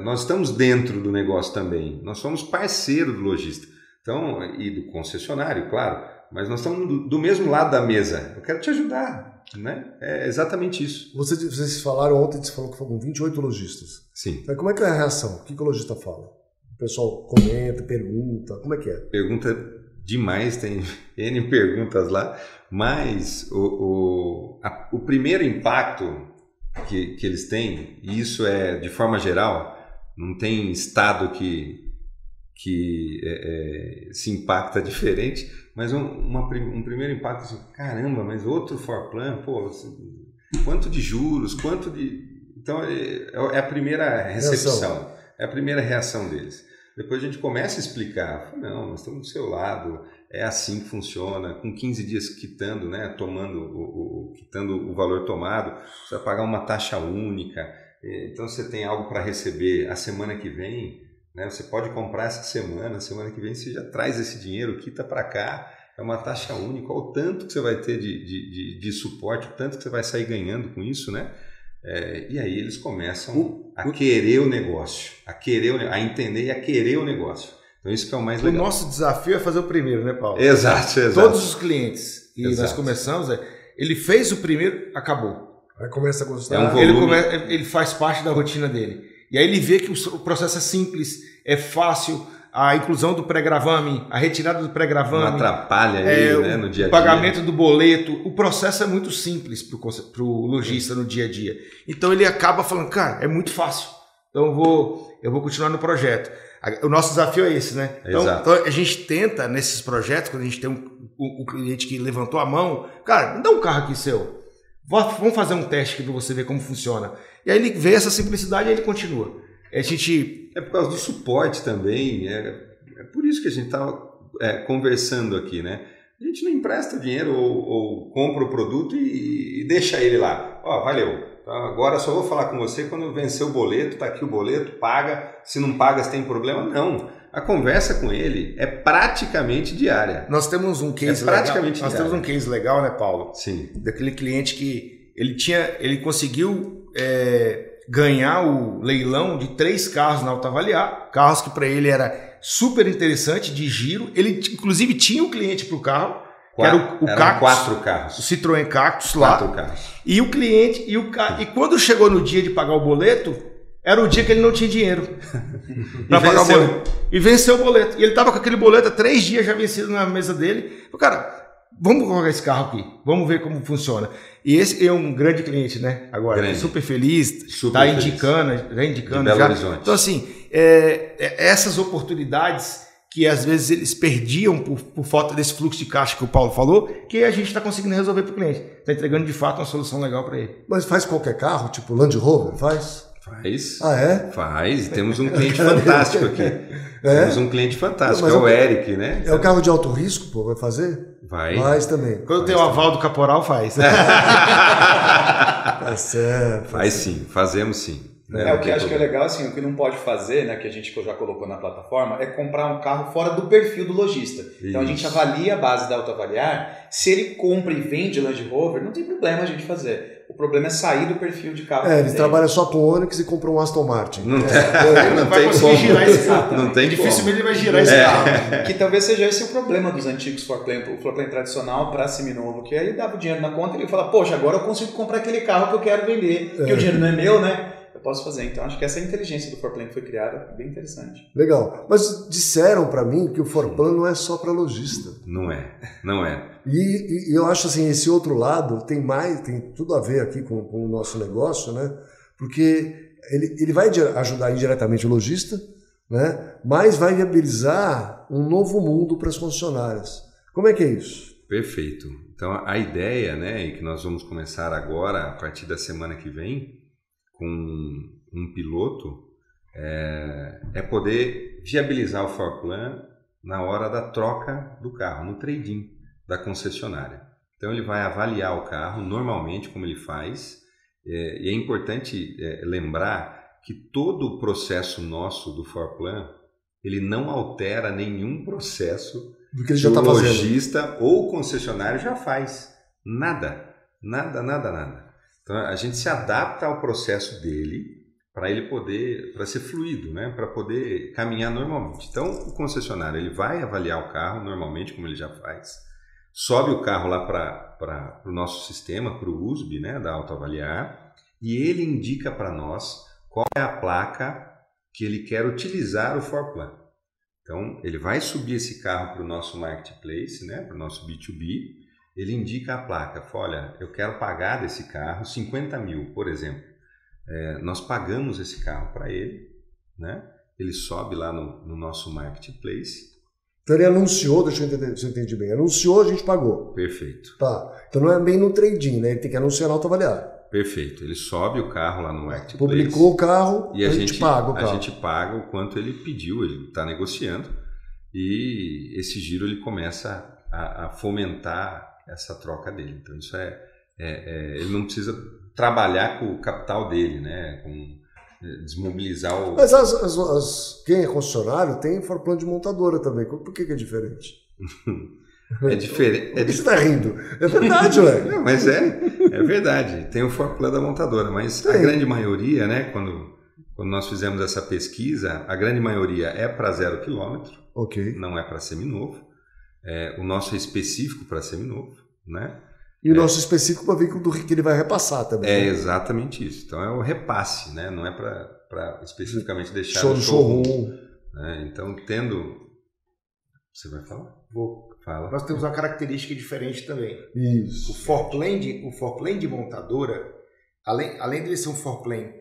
Nós estamos dentro do negócio também, nós somos parceiro do lojista, então, e do concessionário, claro, mas nós estamos do mesmo lado da mesa, eu quero te ajudar, né? É exatamente isso. Vocês falaram ontem, você falou que foram 28 lojistas. Sim. Então, como é que é a reação? O que o lojista fala? O pessoal comenta, pergunta, como é que é? Pergunta demais, tem N perguntas lá, mas o primeiro impacto que eles têm, e isso é de forma geral, não tem estado que se impacta diferente, mas um primeiro impacto assim, caramba, mas outro Forplan, pô, quanto de juros, quanto de... Então é a primeira recepção, é a primeira reação deles. Depois a gente começa a explicar, não, nós estamos do seu lado, é assim que funciona, com 15 dias quitando, né, quitando o valor tomado, você vai pagar uma taxa única, então você tem algo para receber a semana que vem, né, você pode comprar essa semana que vem você já traz esse dinheiro, quita para cá, é uma taxa única, olha o tanto que você vai ter de suporte, o tanto que você vai sair ganhando com isso, né? E aí eles começam a querer o negócio, a entender e a querer o negócio. Então isso que é o mais legal. O nosso desafio é fazer o primeiro, né, Paulo? Exato. Todos os clientes, e nós começamos, ele fez o primeiro, acabou. Aí começa a gostar. Ele faz parte da rotina dele. E aí ele vê que o processo é simples, é fácil, a inclusão do pré-gravame, a retirada do pré-gravame. Não atrapalha ele, né, no dia a dia. O pagamento do boleto. O processo é muito simples para o lojista no dia a dia. Então ele acaba falando, cara, é muito fácil. Então eu vou continuar no projeto. O nosso desafio é esse, né? Então a gente tenta, nesses projetos, quando a gente tem um cliente que levantou a mão, cara, me dá um carro aqui seu. Vamos fazer um teste aqui para você ver como funciona. E aí ele vê essa simplicidade e ele continua. É por causa do suporte também, é por isso que a gente está conversando aqui, né? A gente não empresta dinheiro ou compra o produto e deixa ele lá. Valeu, então, agora só vou falar com você quando vencer o boleto, tá aqui o boleto, paga, se não paga se tem problema, não. A conversa com ele é praticamente diária. Nós temos um case temos um case legal, né, Paulo? Sim. Daquele cliente que ele conseguiu ganhar o leilão de 3 carros na Autoavaliar, carros que para ele era super interessante, de giro. Ele inclusive tinha um cliente para o carro, que era o Cactus, 4 carros. O Citroën Cactus lá. 4 carros. E o cliente, e quando chegou no dia de pagar o boleto, era o dia que ele não tinha dinheiro para pagar o boleto. E venceu o boleto. E ele estava com aquele boleto há 3 dias já vencido na mesa dele. Falei, cara, vamos colocar esse carro aqui, vamos ver como funciona. E esse é um grande cliente, né? Agora, super feliz, está indicando de Belo Horizonte. Então, assim, essas oportunidades que às vezes eles perdiam por falta desse fluxo de caixa que o Paulo falou, que a gente está conseguindo resolver para o cliente. Está entregando de fato uma solução legal para ele. Mas faz qualquer carro, tipo Land Rover, faz? Faz. Ah, é? Faz. Temos um cliente fantástico aqui. Temos um cliente fantástico, é o Eric, né? É o carro de alto risco, pô, vai fazer? Vai. Faz também. Quando tem o aval do caporal, faz. Tá certo. Faz sim, fazemos sim. Né? O que acho que é legal, assim, o que não pode fazer, né, que a gente já colocou na plataforma, é comprar um carro fora do perfil do lojista. Então a gente avalia a base da Autoavaliar, se ele compra e vende Land Rover, não tem problema a gente fazer. O problema é sair do perfil de carro. Eles trabalham só com Onix e compram um Aston Martin. Ele não vai conseguir girar esse carro. Não tem dificilmente ele vai girar esse carro. Que talvez seja esse o problema dos antigos floorplan, o floorplan tradicional para seminovo, que aí dava o dinheiro na conta e ele fala, poxa, agora eu consigo comprar aquele carro que eu quero vender, porque o dinheiro não é meu, né? Eu posso fazer. Então acho que essa inteligência do floorplan que foi criada é bem interessante. Legal. Mas disseram para mim que o floorplan não é só para lojista. Não é. E eu acho assim, esse outro lado tem tudo a ver aqui com o nosso negócio, né? Porque ele vai ajudar indiretamente o lojista, né? Mas vai viabilizar um novo mundo para as concessionárias. Como é que é isso? Perfeito. Então a ideia, né, e que nós vamos começar agora, a partir da semana que vem, com um piloto, é poder viabilizar o floorplan na hora da troca do carro, no trade-in da concessionária. Então ele vai avaliar o carro normalmente, como ele faz, e é importante lembrar que todo o processo nosso do floorplan, ele não altera nenhum processo do que ele já está fazendo. O lojista ou o concessionário já faz. Nada. Então a gente se adapta ao processo dele para ele poder, para ser fluido, né? Para poder caminhar normalmente. Então o concessionário ele vai avaliar o carro normalmente, como ele já faz, sobe o carro lá para o nosso sistema, para o USB, né? Da Autoavaliar, e ele indica para nós qual é a placa que ele quer utilizar o floorplan. Então ele vai subir esse carro para o nosso marketplace, né? Para o nosso B2B. Ele indica a placa, fala, olha, eu quero pagar desse carro 50 mil, por exemplo. Nós pagamos esse carro para ele, né? Ele sobe lá no nosso marketplace. Então ele anunciou, deixa eu entender se eu entendi bem, anunciou, a gente pagou. Perfeito. Tá, então não é bem no trade-in, né? Ele tem que anunciar na Autoavaliar. Perfeito, ele sobe o carro lá no marketplace. Publicou o carro, e a gente paga o carro. A gente paga paga o quanto ele pediu, ele está negociando, e esse giro ele começa a fomentar essa troca dele. Então isso ele não precisa trabalhar com o capital dele, né? Desmobilizar o... Mas quem é concessionário tem floorplan de montadora também. Por que é diferente? É diferente. Por que você está rindo? É verdade, ué. Não, mas é verdade. Tem o floorplan da montadora, mas a grande maioria, né? Quando nós fizemos essa pesquisa, a grande maioria é para 0 km, não é para seminovo. O nosso é específico para seminovo, né? E o nosso específico para veículo que ele vai repassar também. É exatamente isso. Então é o repasse, né? Não é para especificamente deixar no showroom. Né? Então tendo... Você vai falar? Vou. Fala. Nós temos uma característica diferente também. Isso. O floorplan de montadora, além de ele ser um floorplan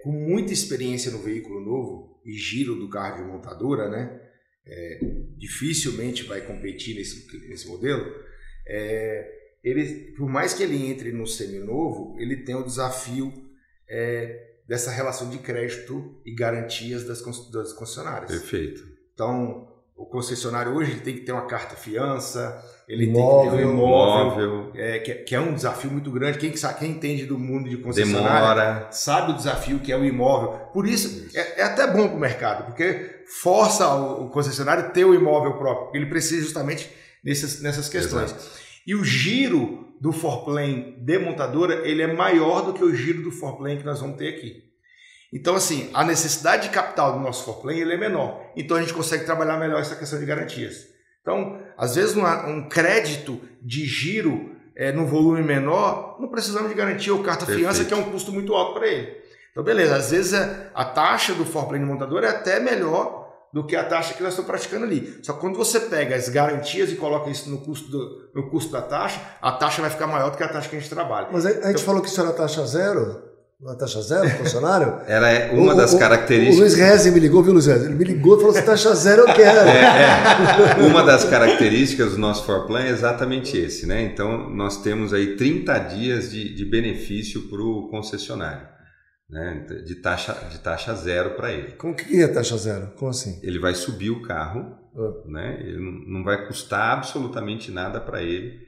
com muita experiência no veículo novo e giro do carro de montadora, né? Dificilmente vai competir nesse modelo. Ele, por mais que ele entre no seminovo, ele tem o desafio dessa relação de crédito e garantias das concessionárias. Perfeito. Então, o concessionário hoje ele tem que ter uma carta fiança, ele imóvel, tem que ter um imóvel, que é um desafio muito grande. Quem entende do mundo de concessionária sabe o desafio que é o imóvel. Por isso, é até bom para o mercado, porque força o concessionário a ter o imóvel próprio, porque ele precisa justamente nessas questões. Exato. E o giro do floorplan de montadora, ele é maior do que o giro do floorplan que nós vamos ter aqui. Então, assim, a necessidade de capital do nosso floorplan ele é menor. Então, a gente consegue trabalhar melhor essa questão de garantias. Então, às vezes, um crédito de giro num volume menor, não precisamos de garantia ou carta-fiança, que é um custo muito alto para ele. Então, beleza, às vezes a taxa do floorplan de montador é até melhor do que a taxa que nós estamos praticando ali. Só que quando você pega as garantias e coloca isso no custo da taxa, a taxa vai ficar maior do que a taxa que a gente trabalha. Mas a gente falou que isso era taxa zero? Uma taxa zero, funcionário? Era uma das características... O Luiz Rezi me ligou, viu, Luiz Rezi? Ele me ligou e falou assim, taxa zero eu quero. Uma das características do nosso floorplan é exatamente esse, né? Então, nós temos aí 30 dias de benefício para o concessionário, né? De taxa zero para ele. Como que é taxa zero? Como assim? Ele vai subir o carro, né? Ele não vai custar absolutamente nada para ele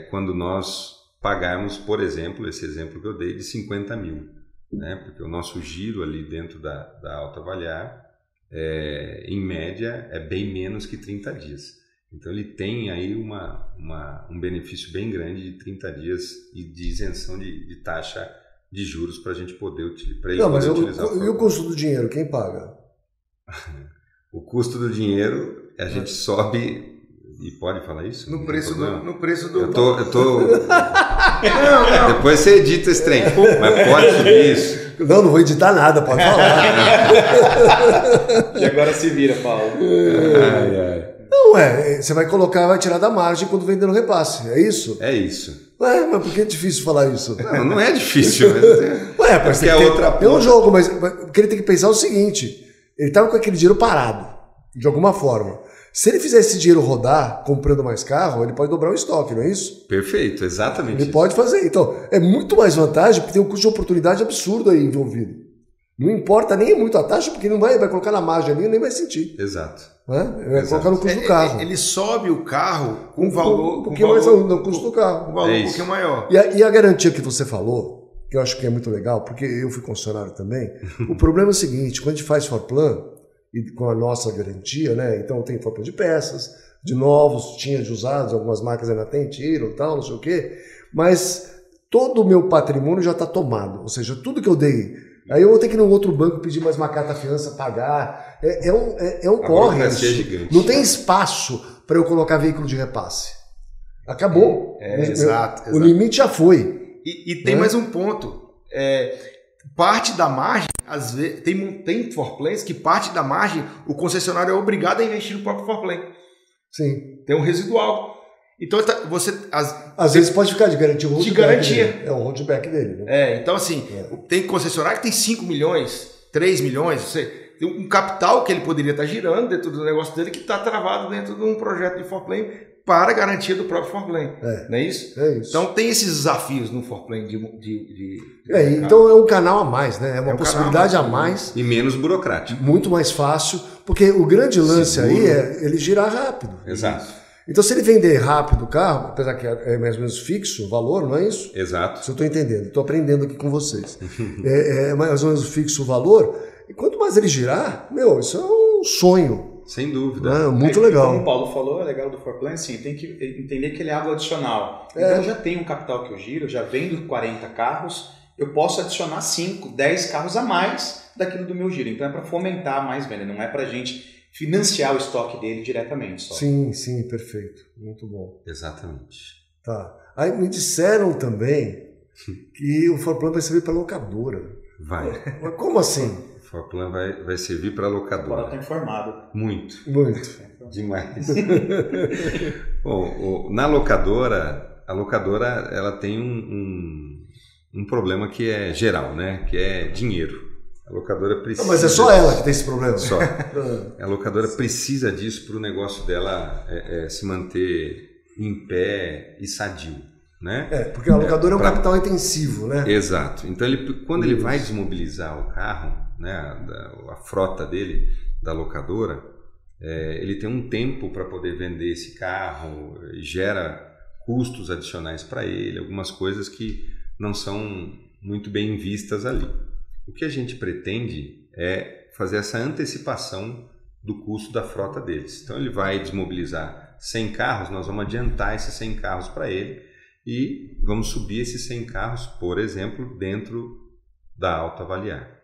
quando nós pagarmos, por exemplo, esse exemplo que eu dei de 50 mil. né? Porque o nosso giro ali dentro da Alta Avaliar, em média, é bem menos que 30 dias. Então ele tem aí um benefício bem grande de 30 dias de isenção de taxa de juros para a gente poder utilizar. Não, mas e o custo do dinheiro, quem paga? O custo do dinheiro, a gente sobe. E pode falar isso? No preço do... Eu tô... Não. Depois você edita esse trem. Mas pode subir isso. Não vou editar nada, pode falar. E agora se vira, Paulo. Não, você vai colocar, vai tirar da margem quando vender no repasse, é isso? É isso. Mas por que é difícil falar isso? Não é difícil. Mas tem um jogo, mas o que ele tem que pensar é o seguinte, ele estava com aquele dinheiro parado, de alguma forma. Se ele fizer esse dinheiro rodar, comprando mais carro, ele pode dobrar o estoque, não é isso? Perfeito, exatamente ele isso. Pode fazer. Então, é muito mais vantagem, porque tem um custo de oportunidade absurdo aí envolvido. Não importa nem muito a taxa, porque ele não vai colocar na margem ali e nem vai sentir. Exato. Vai colocar no custo do carro. Ele sobe o carro com valor... Um pouquinho mais no custo do carro. Um valor um pouquinho maior. E a garantia que você falou, que eu acho que é muito legal, porque eu fui concessionário também, o problema é o seguinte, quando a gente faz Forplan, e com a nossa garantia, né? Então tem Forplan de peças, de novos, tinha de usados, algumas marcas ainda tem, tiram, tal, não sei o quê, mas todo o meu patrimônio já está tomado, ou seja, tudo que eu dei, aí eu vou ter que ir num outro banco pedir mais uma carta fiança, pagar, é um corre, não tem espaço para eu colocar veículo de repasse. Acabou. Exato. O limite já foi. E tem mais um ponto, parte da margem, às vezes, tem Forplans que parte da margem o concessionário é obrigado a investir no próprio Forplan. Sim. Tem um residual. Então você... Às vezes pode ficar de garantia. De garantia. Dele. É o holdback dele. Né? Então assim, tem concessionário que tem 5 milhões, 3 milhões, tem um capital que ele poderia estar girando dentro do negócio dele que está travado dentro de um projeto de Forplan para garantia do próprio Forplan. Não é isso? É isso. Então tem esses desafios no Forplan então é um canal a mais, né? É uma possibilidade a mais. E menos burocrático. Muito mais fácil, porque o grande lance aí é ele girar rápido. Exato. Então se ele vender rápido o carro, apesar que é mais ou menos fixo o valor, não é isso? Exato. Se eu estou entendendo, estou aprendendo aqui com vocês. É mais ou menos fixo o valor, e quanto mais ele girar, isso é um sonho. Sem dúvida. Muito legal. Como o Paulo falou, é legal do Forplan, sim, tem que entender que ele é algo adicional. Então eu já tenho um capital que eu giro, eu já vendo 40 carros, eu posso adicionar 5, 10 carros a mais daquilo do meu giro. Então é para fomentar mais venda, não é para a gente financiar o estoque dele diretamente. Só. Sim, perfeito. Muito bom. Exatamente. Tá. Aí me disseram também que o Forplan vai servir para locadora. Vai. Mas como assim? O Forplan vai servir para locadora. Agora está informado. Muito. Demais. Bom, na locadora, a locadora ela tem um problema que é geral, né? Que é dinheiro. A locadora precisa... Mas é só ela que tem esse problema? Só. A locadora precisa disso para o negócio dela se manter em pé e sadio, né? Porque a locadora é um capital intensivo, né? Exato. Então, quando ele vai desmobilizar o carro, né, a frota dele, da locadora, ele tem um tempo para poder vender esse carro, gera custos adicionais para ele, algumas coisas que não são muito bem vistas ali. O que a gente pretende é fazer essa antecipação do custo da frota deles. Então ele vai desmobilizar 100 carros, nós vamos adiantar esses 100 carros para ele e vamos subir esses 100 carros, por exemplo, dentro da Alta Avaliar.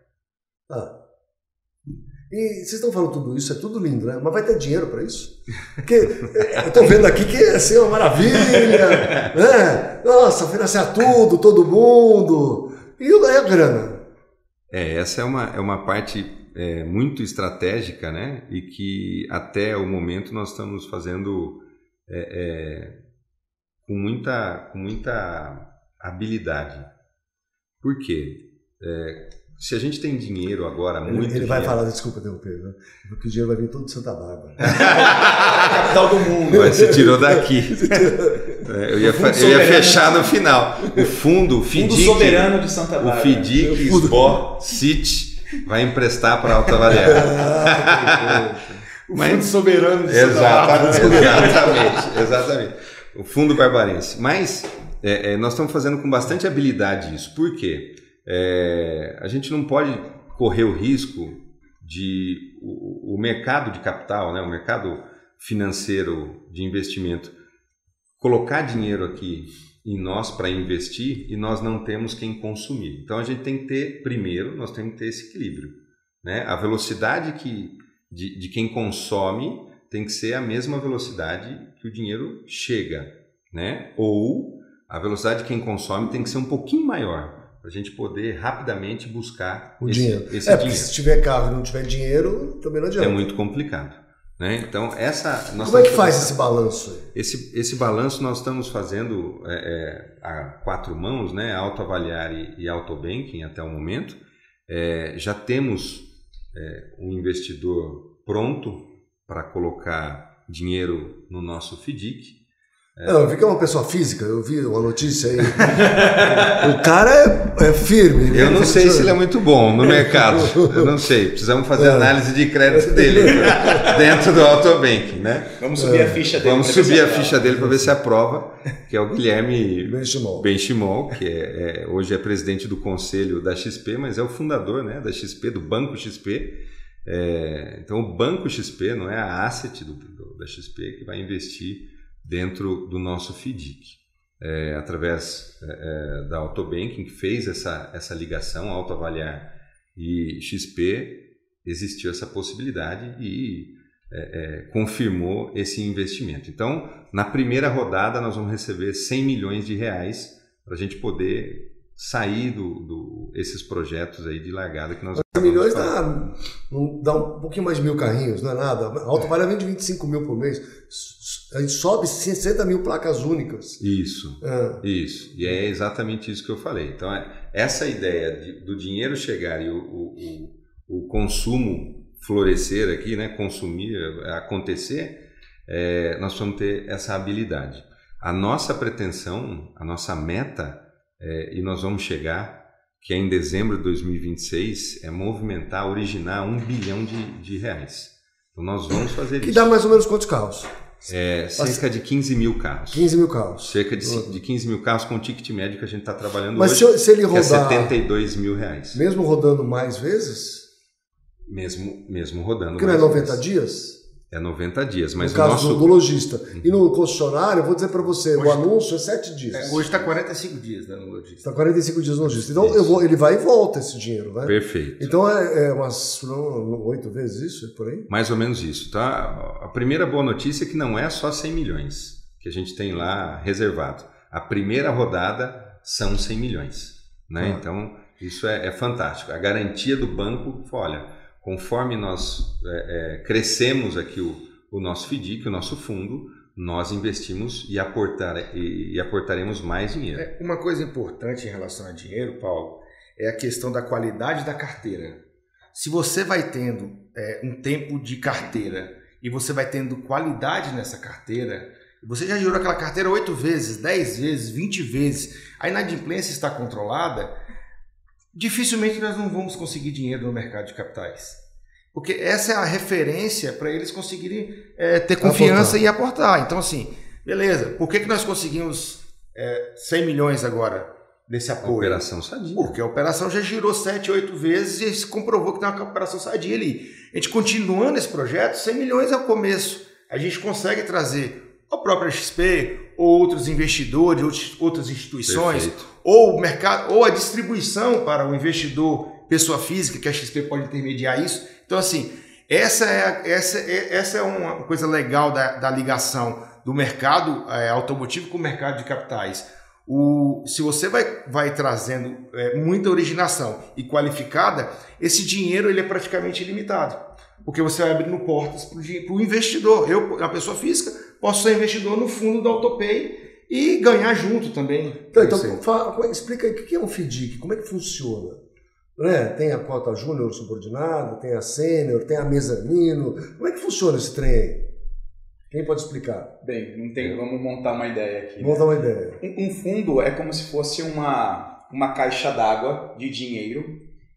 E vocês estão falando tudo isso, é tudo lindo, né? Mas vai ter dinheiro para isso? Porque eu estou vendo aqui que ia ser uma maravilha, né? Nossa, financiar tudo, todo mundo. E a grana? Essa é uma parte muito estratégica, né? E que até o momento nós estamos fazendo com muita habilidade. Por quê? Se a gente tem dinheiro agora, ele vai falar, desculpa interromper, né? Porque o dinheiro vai vir todo de Santa Bárbara. Capital do mundo. Mas você tirou daqui. Eu ia fechar no final. O fundo soberano de Santa Bárbara. O FIDIC, SBO, CIT vai emprestar para a Alta Avaliar. O fundo soberano de Santa Bárbara. Exatamente. O fundo barbarense. Mas nós estamos fazendo com bastante habilidade isso. Por quê? a gente não pode correr o risco de o mercado de capital, né, o mercado financeiro de investimento, colocar dinheiro aqui em nós para investir e nós não temos quem consumir. Então a gente tem que ter, primeiro, nós temos que ter esse equilíbrio, né? A velocidade de quem consome tem que ser a mesma velocidade que o dinheiro chega, né? Ou a velocidade de quem consome tem que ser um pouquinho maior, para a gente poder rapidamente buscar esse dinheiro. Porque se tiver carro e não tiver dinheiro, também não adianta. É muito complicado, né? Então, como é que faz esse balanço? Esse balanço nós estamos fazendo a 4 mãos, né? Autoavaliar e Autobanking até o momento. Já temos um investidor pronto para colocar dinheiro no nosso FDIC. Não, eu vi que é uma pessoa física, eu vi uma notícia aí. O cara é firme. Eu não sei se ele é muito bom no mercado. Eu não sei. Precisamos fazer análise de crédito dele dentro do Autobanking, né? Vamos subir a ficha dele. Vamos subir a ficha dele para ver se aprova, que é o Guilherme Benchimol, que hoje é presidente do conselho da XP, mas é o fundador, né, da XP, do Banco XP. Então o Banco XP não é a asset da XP que vai investir dentro do nosso FDIC. Através da Autobanking, que fez essa ligação, Autoavaliar e XP, existiu essa possibilidade e confirmou esse investimento. Então, na primeira rodada, nós vamos receber 100 milhões de reais para a gente poder sair esses projetos aí de largada que nós 100 milhões dá um pouquinho mais de 1.000 carrinhos, não é nada. A Autoavaliar vende 25 mil por mês. A gente sobe 60 mil placas únicas. Isso. E é exatamente isso que eu falei. Então, essa ideia do dinheiro chegar e o consumo florescer aqui, né, consumir, acontecer, nós vamos ter essa habilidade. A nossa pretensão, a nossa meta, e nós vamos chegar, que é em dezembro de 2026, originar 1 bilhão de reais. Então nós vamos fazer isso. Que dá mais ou menos quantos carros? Cerca de 15 mil carros. 15 mil carros. Cerca de 15 mil carros com o ticket médio que a gente está trabalhando hoje. Mas se ele rodar, que é 72 mil reais. Mesmo rodando mais vezes? Mesmo rodando Porque mais não é 90 dias? É 90 dias, mas no caso do lojista. E no concessionário, eu vou dizer para você, hoje, o anúncio é 7 dias. Hoje está 45 dias, né, no lojista. Está 45 dias no lojista. Então ele vai e volta esse dinheiro, né? Perfeito. Então umas 8 vezes isso, por aí? Mais ou menos isso, tá? A primeira boa notícia é que não é só 100 milhões que a gente tem lá reservado. A primeira rodada são 100 milhões, né? Então, isso é fantástico. A garantia do banco, olha, conforme nós crescemos aqui o nosso FDIC, o nosso fundo, nós investimos e aportaremos mais dinheiro. Uma coisa importante em relação a dinheiro, Paulo, é a questão da qualidade da carteira. Se você vai tendo um tempo de carteira e você vai tendo qualidade nessa carteira, você já girou aquela carteira 8 vezes, 10 vezes, 20 vezes, a inadimplência está controlada, dificilmente nós não vamos conseguir dinheiro no mercado de capitais. Porque essa é a referência para eles conseguirem ter confiança e aportar. Então, assim, beleza, por que nós conseguimos 100 milhões agora desse apoio? Operação sadia. Porque a operação já girou 7, 8 vezes e se comprovou que tem uma operação sadia ali. A gente continuando esse projeto, 100 milhões é o começo. A gente consegue trazer a própria XP, ou outros investidores, outras instituições, Perfeito. ou o mercado, ou a distribuição para o investidor, pessoa física, que a XP pode intermediar isso. Então, assim, essa é uma coisa legal da ligação do mercado automotivo com o mercado de capitais. Se você vai trazendo muita originação e qualificada, esse dinheiro ele é praticamente ilimitado. Porque você vai abrindo portas para o investidor. Eu, a pessoa física, posso ser investidor no fundo da Autopay e ganhar junto também. Então explica aí o que é um FDIC, como é que funciona? Tem a cota júnior subordinada, tem a sênior, tem a mezanino. Como é que funciona esse trem aí? Quem pode explicar? Bem, vamos montar uma ideia aqui. Montar uma ideia. Um fundo é como se fosse uma caixa d'água de dinheiro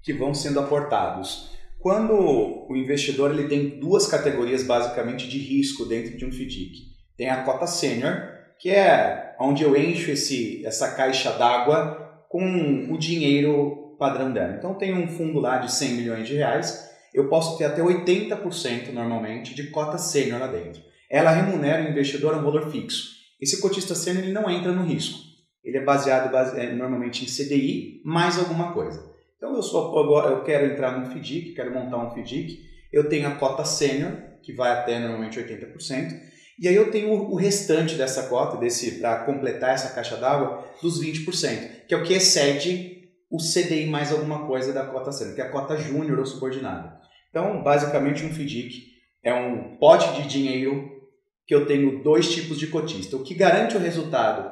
que vão sendo aportados. Quando o investidor ele tem 2 categorias basicamente de risco dentro de um FDIC. Tem a cota sênior, que é onde eu encho essa caixa d'água com o dinheiro padrão dela. Então, eu tenho um fundo lá de 100 milhões de reais, eu posso ter até 80% normalmente de cota sênior lá dentro. Ela remunera o investidor a um valor fixo. Esse cotista sênior ele não entra no risco. Ele é baseado normalmente em CDI mais alguma coisa. Então, eu quero entrar num FDIC, quero montar um FDIC, eu tenho a cota sênior, que vai até normalmente 80%, e aí eu tenho o restante dessa cota, para completar essa caixa d'água, dos 20%, que é o que excede o CDI mais alguma coisa da cota sênior, que é a cota júnior ou subordinada. Então, basicamente, um FDIC é um pote de dinheiro que eu tenho 2 tipos de cotista. O que garante o resultado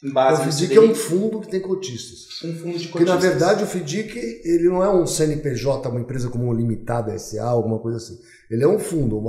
em base no CDI... O FDIC é um fundo que tem cotistas. Um fundo de cotistas. Porque, na verdade, o FDIC ele não é um CNPJ, uma empresa como uma limitada, SA, alguma coisa assim. Ele é um fundo,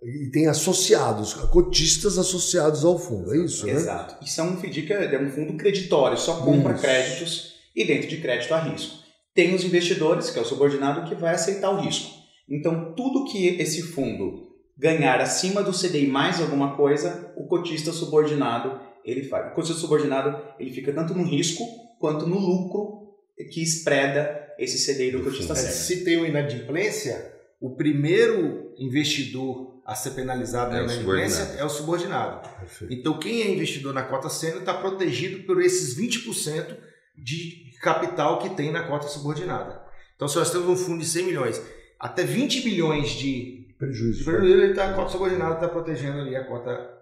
e tem associados, cotistas associados ao fundo, é isso, né? Exato. Isso é um FDIC, é um fundo creditório, só compra créditos e dentro de crédito há risco. Tem os investidores, que é o subordinado, que vai aceitar o risco. Então, tudo que esse fundo ganhar acima do CDI mais alguma coisa, o cotista subordinado ele faz. O cotista subordinado ele fica tanto no risco quanto no lucro que espreda esse CDI do cotista sênior. Se tem uma inadimplência, o primeiro investidor a ser penalizado na inadimplência é o subordinado. Perfeito. Então, quem é investidor na cota sênior está protegido por esses 20% de capital que tem na cota subordinada. Então, se nós temos um fundo de 100 milhões, até 20 bilhões de prejuízo, a cota subordinada está protegendo ali a cota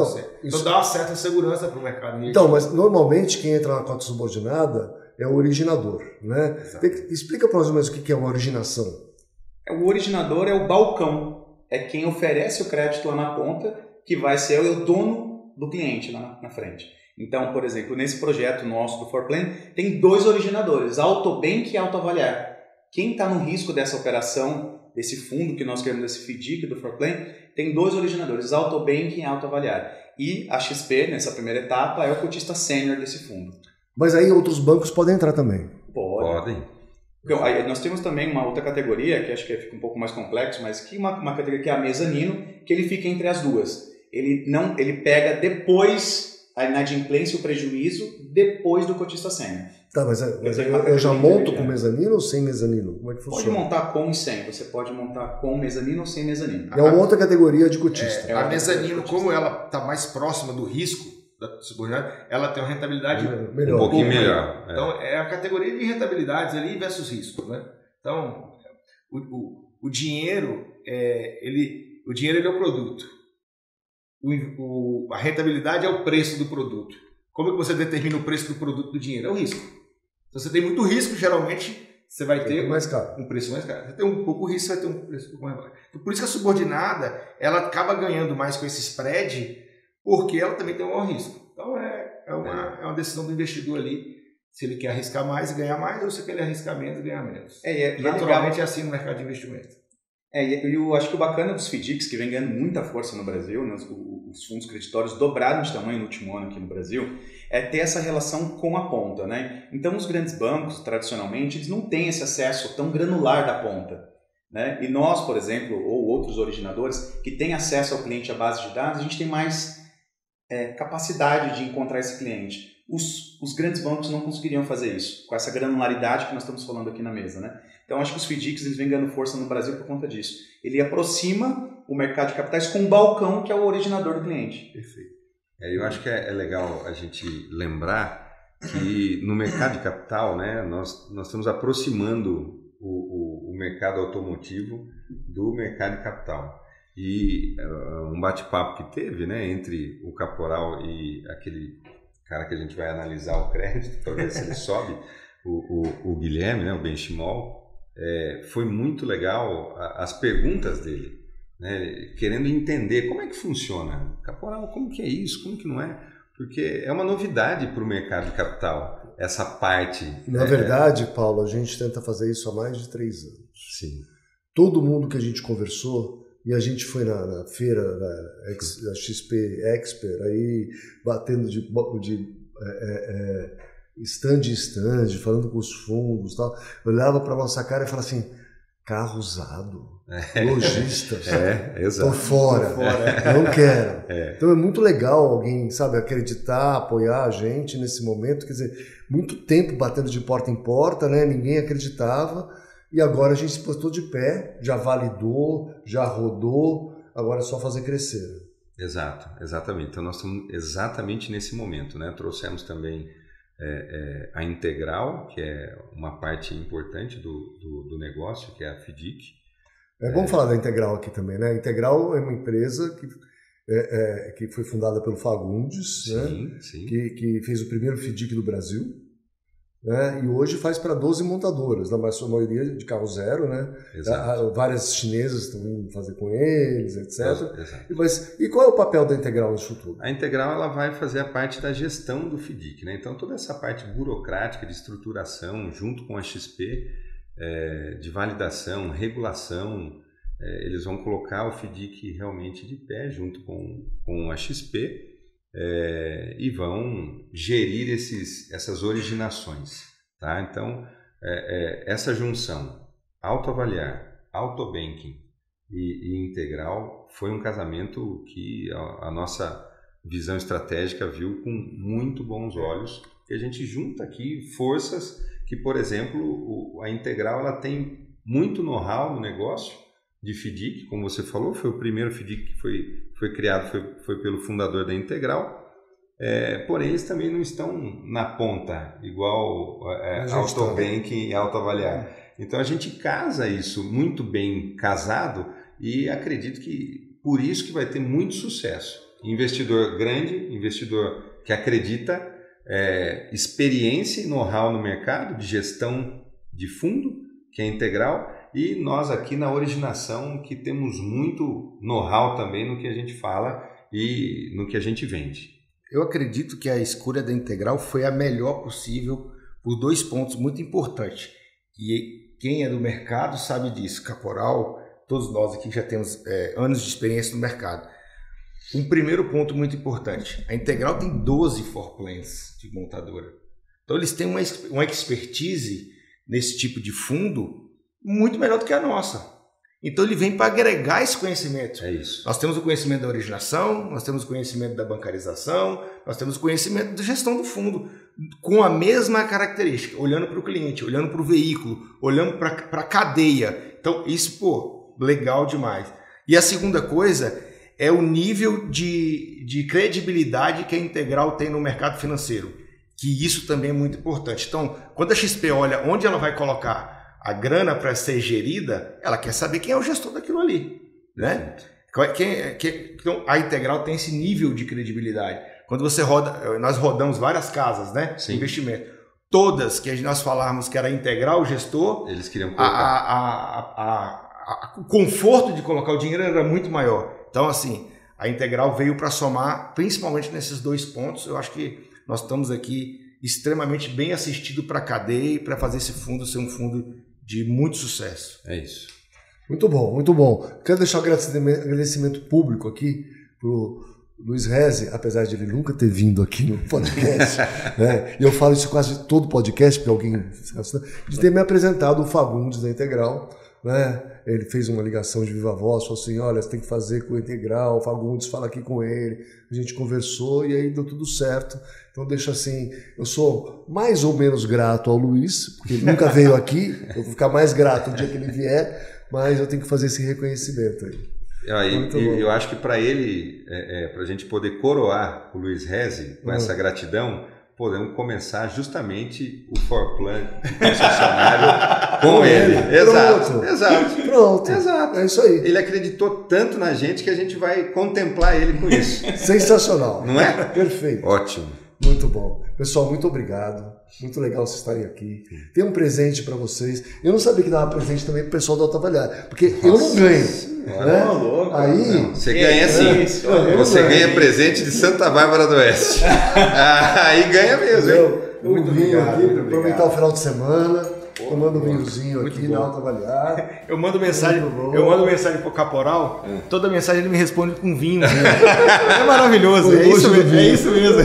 sênior. Então, dá uma certa segurança para o mercado. Então, mas normalmente quem entra na cota subordinada é o originador, né? Explica para nós mais o que é uma originação. O originador é o balcão, é quem oferece o crédito lá na ponta, que vai ser o dono do cliente lá na frente. Então, por exemplo, nesse projeto nosso do Forplan, tem 2 originadores, Autobank e Autoavaliar. Quem está no risco dessa operação, desse fundo que nós queremos, desse FDIC do Forplan, tem 2 originadores, Autobank e Autoavaliar. E a XP, nessa primeira etapa, é o cotista sênior desse fundo. Mas aí outros bancos podem entrar também? Podem. Aí nós temos também uma outra categoria, que acho que fica um pouco mais complexo, mas que uma categoria que é a mezanino, que ele fica entre as duas. Ele pega depois a inadimplência e o prejuízo depois do cotista sênior. Tá, mas eu já monto com mezanino ou sem mezanino? Como é que funciona? Pode montar com e sem. Você pode montar com mezanino ou sem mezanino. É uma outra categoria de cotista. A mezanino, como ela está mais próxima do risco da subordinada, ela tem uma rentabilidade um pouquinho melhor. Então, é a categoria de rentabilidades ali versus risco, né? Então, o dinheiro, ele é o produto. A rentabilidade é o preço do produto. Como é que você determina o preço do produto do dinheiro? É o risco. Então, você tem muito risco, geralmente, você vai ter um preço mais caro. Você tem um pouco risco, você vai ter um preço um pouco mais baixo. Então, por isso que a subordinada, ela acaba ganhando mais com esse spread, porque ela também tem um maior risco. Então, é uma decisão do investidor ali, se ele quer arriscar mais e ganhar mais, ou se ele quer arriscar menos e ganhar menos. Naturalmente é assim no mercado de investimento. Eu acho que o bacana dos FDICs, que vem ganhando muita força no Brasil, né, os fundos creditórios dobraram de tamanho no último ano aqui no Brasil, é ter essa relação com a ponta, né? Então, os grandes bancos, tradicionalmente, eles não têm esse acesso tão granular da ponta, né? E nós, por exemplo, ou outros originadores, que têm acesso ao cliente à base de dados, a gente tem mais capacidade de encontrar esse cliente. Os grandes bancos não conseguiriam fazer isso, com essa granularidade que nós estamos falando aqui na mesa, né? Então, acho que os FDICs eles vêm ganhando força no Brasil por conta disso. Ele aproxima o mercado de capitais com um balcão que é o originador do cliente. Perfeito. Eu acho que é legal a gente lembrar que no mercado de capital, né, nós estamos aproximando o mercado automotivo do mercado de capital. E um bate-papo que teve, né, entre o Caporal e aquele cara que a gente vai analisar o crédito para ver se ele sobe, o Guilherme, né, o Benchimol, foi muito legal as perguntas dele, né, querendo entender como é que funciona. Caporal, como que é isso, como que não é? Porque é uma novidade para o mercado de capital, essa parte. Na verdade, Paulo, a gente tenta fazer isso há mais de 3 anos. Sim. Todo mundo que a gente conversou, e a gente foi na feira da XP Expert, aí batendo de stand em stand, falando com os fundos e tal, eu olhava para nossa cara e falava assim, carro usado, lojistas. Exato. Tô fora, não quero. Então é muito legal alguém, sabe, acreditar, apoiar a gente nesse momento. Quer dizer, muito tempo batendo de porta em porta, né? Ninguém acreditava. E agora a gente se postou de pé, já validou, já rodou, agora é só fazer crescer. Exatamente. Então nós estamos exatamente nesse momento, né? Trouxemos também a Integral, que é uma parte importante do negócio, que é a FIDIC. Vamos falar da Integral aqui também, né? A Integral é uma empresa que foi fundada pelo Fagundes, sim, né? Sim. Que fez o primeiro FIDIC do Brasil, né? E hoje faz para 12 montadoras, na maioria de carro zero, né? Várias chinesas estão indo fazer com eles, etc. Exato. E qual é o papel da Integral nisso tudo? A Integral ela vai fazer a parte da gestão do FIDIC, né? Então toda essa parte burocrática de estruturação junto com a XP, de validação, regulação, eles vão colocar o FIDIC realmente de pé junto com a XP, e vão gerir essas originações, tá? Então essa junção autoavaliar, autobanking e Integral foi um casamento que a nossa visão estratégica viu com muito bons olhos, que a gente junta aqui forças que, por exemplo, a Integral ela tem muito know-how no negócio de FIDIC, como você falou, foi o primeiro FIDIC que foi criado, foi pelo fundador da Integral, porém eles também não estão na ponta, igual autobanking e autoavaliar. Então a gente casa isso muito bem casado e acredito que por isso que vai ter muito sucesso. Investidor grande, investidor que acredita, experiência e know-how no mercado de gestão de fundo, que é Integral, e nós aqui na originação que temos muito know-how também no que a gente fala e no que a gente vende. Eu acredito que a escolha da Integral foi a melhor possível por 2 pontos muito importantes. E quem é do mercado sabe disso, Caporal, todos nós aqui já temos anos de experiência no mercado. Um primeiro ponto muito importante, a Integral tem 12 floor plans de montadora. Então eles têm uma expertise nesse tipo de fundo muito melhor do que a nossa. Então ele vem para agregar esse conhecimento. É isso. Nós temos o conhecimento da originação, nós temos o conhecimento da bancarização, nós temos o conhecimento da gestão do fundo, com a mesma característica, olhando para o cliente, olhando para o veículo, olhando para a cadeia. Então isso, legal demais. E a segunda coisa é o nível de credibilidade que a Integral tem no mercado financeiro, que isso também é muito importante. Então, quando a XP olha onde ela vai colocar a grana para ser gerida, ela quer saber quem é o gestor daquilo ali, né? Então, a Integral tem esse nível de credibilidade. Quando você roda, nós rodamos várias casas, né? Sim. Investimento. Todas que nós falávamos que era Integral o gestor, eles queriam colocar. O conforto de colocar o dinheiro era muito maior. Então, assim, a Integral veio para somar, principalmente nesses 2 pontos. Eu acho que nós estamos aqui extremamente bem assistidos para a cadeia e para fazer esse fundo ser um fundo de muito sucesso. É isso. Muito bom, muito bom. Quero deixar um agradecimento público aqui para o Luiz Reze, apesar de ele nunca ter vindo aqui no podcast, né? E eu falo isso quase todo podcast, porque alguém de ter me apresentado o Fagundes da Integral, né? Ele fez uma ligação de viva voz, falou assim, olha, você tem que fazer com o Integral, o Fagundes, fala aqui com ele. A gente conversou e aí deu tudo certo. Então deixa assim, eu sou mais ou menos grato ao Luiz, porque ele nunca veio aqui, eu vou ficar mais grato o dia que ele vier, mas eu tenho que fazer esse reconhecimento aí. Eu acho que para ele, para a gente poder coroar o Luiz Reze com essa gratidão, podemos começar justamente o Forplan concessionário com ele. Exato. Pronto. Exato. É isso aí. Ele acreditou tanto na gente que a gente vai contemplar ele com isso. Sensacional. Não é? Perfeito. Ótimo. Muito bom. Pessoal, muito obrigado. Muito legal vocês estarem aqui. Tem um presente para vocês. Eu não sabia que dava presente também pro pessoal do Autoavaliar, porque eu não ganho. Né? Louco. Aí você ganha sim. Você ganha presente de Santa Bárbara do Oeste. Aí ganha mesmo, hein? Muito vinho aqui, aproveitar o final de semana. Tomando um vinhozinho aqui na Autoavaliar. Eu mando mensagem pro Caporal, toda mensagem ele me responde com vinho. É maravilhoso, é isso mesmo.